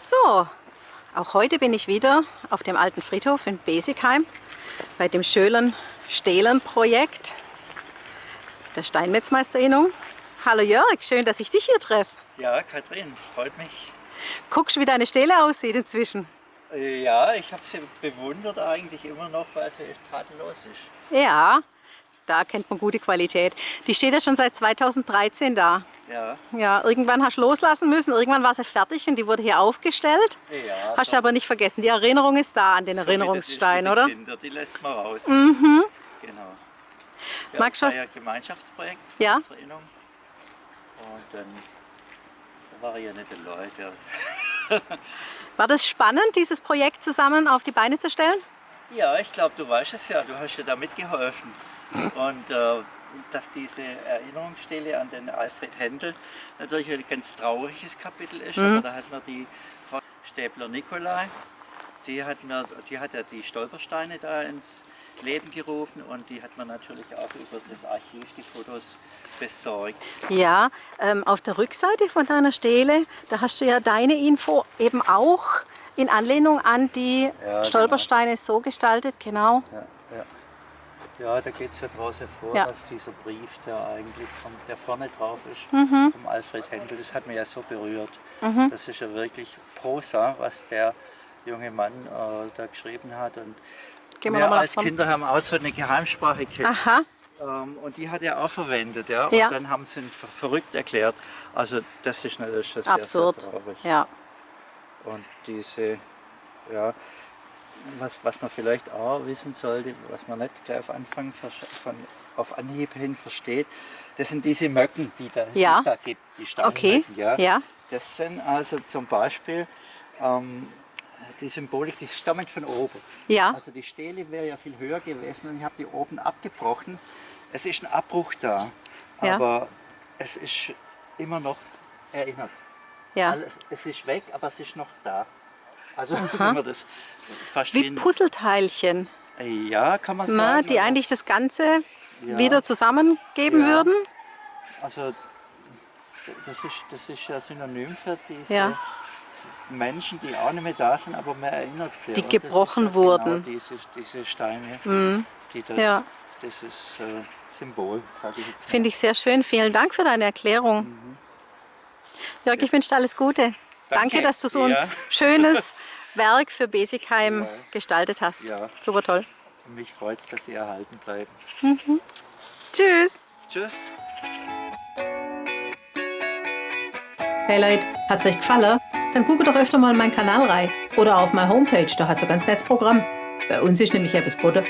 So, auch heute bin ich wieder auf dem alten Friedhof in Besigheim bei dem schönen Stelen-Projekt der Steinmetzmeister-Innung. Hallo Jörg, schön, dass ich dich hier treffe. Ja, Kathrin, freut mich. Guckst du, wie deine Stele aussieht inzwischen? Ja, ich habe sie bewundert eigentlich immer noch, weil sie tadellos ist. Ja, da erkennt man gute Qualität. Die steht ja schon seit 2013 da. Ja. Ja, irgendwann hast du loslassen müssen, irgendwann war sie fertig und die wurde hier aufgestellt. Ja, Hast du aber nicht vergessen, die Erinnerung ist da an den so Erinnerungsstein, wie das ist oder? für die Kinder, die lässt man raus. Mhm. Genau. Ja, Magst das du war was? ja ein Gemeinschaftsprojekt Ja. unserer Innung. Und dann da war ja nicht die Leute. War das spannend, dieses Projekt zusammen auf die Beine zu stellen? Ja, ich glaube, du weißt es ja, du hast ja da mitgeholfen. Und dass diese Erinnerungsstelle an den Alfred Händel natürlich ein ganz trauriges Kapitel ist, aber da hat man die Frau Stäbler-Nicolai, die hat ja die Stolpersteine da ins Leben gerufen und die hat man natürlich auch über das Archiv, die Fotos besorgt. Ja, auf der Rückseite von deiner Stele, da hast du ja deine Info eben auch in Anlehnung an die Ja, Stolpersteine so gestaltet, genau. Ja, da geht es ja daraus hervor, Ja. dass dieser Brief, der vorne drauf ist, vom Alfred Händel, das hat mich ja so berührt. Das ist ja wirklich Prosa, was der junge Mann da geschrieben hat. Und Gehen wir wir noch mal als Kinder haben auch so eine Geheimsprache gehabt. Aha, Und die hat er auch verwendet. Ja? Ja. Und dann haben sie ihn verrückt erklärt. Also das ist natürlich schon sehr, absurd. sehr traurig. Ja. Und diese, ja, was man vielleicht auch wissen sollte, was man nicht gleich auf Anfang auf Anhieb hin versteht, das sind diese Möcken, die Ja. es da gibt, die Okay, Steinmöcken. Ja. ja. Das sind also zum Beispiel die Symbolik, die stammen von oben. Ja. Also die Stele wäre ja viel höher gewesen und ich habe die oben abgebrochen. Es ist ein Abbruch da, Ja. aber es ist immer noch erinnert. Ja. Es ist weg, aber es ist noch da. Also wenn man das fast Wie Puzzleteilchen, ja, kann man na, sagen. die aber- eigentlich das Ganze Ja. wieder zusammengeben Ja. würden. Also das ist ja synonym für diese Ja. Menschen, die auch nicht mehr da sind, aber man erinnert sie. Die Und das gebrochen ist ja wurden. Genau diese Steine, die da, Ja. das ist Symbol, sage ich jetzt. Finde ich sehr schön. Vielen Dank für deine Erklärung. Jörg, ich wünsche dir alles Gute. Danke, dass du so ein Ja. schönes Werk für Besigheim Ja. gestaltet hast. Ja. Super toll. Mich freut es, dass sie erhalten bleiben. Tschüss. Tschüss. Hey Leute, hat's euch gefallen? Dann guckt doch öfter mal in meinen Kanal rein. Oder auf meine Homepage, da hat's ein ganz nettes Programm. Bei uns ist nämlich etwas Butter.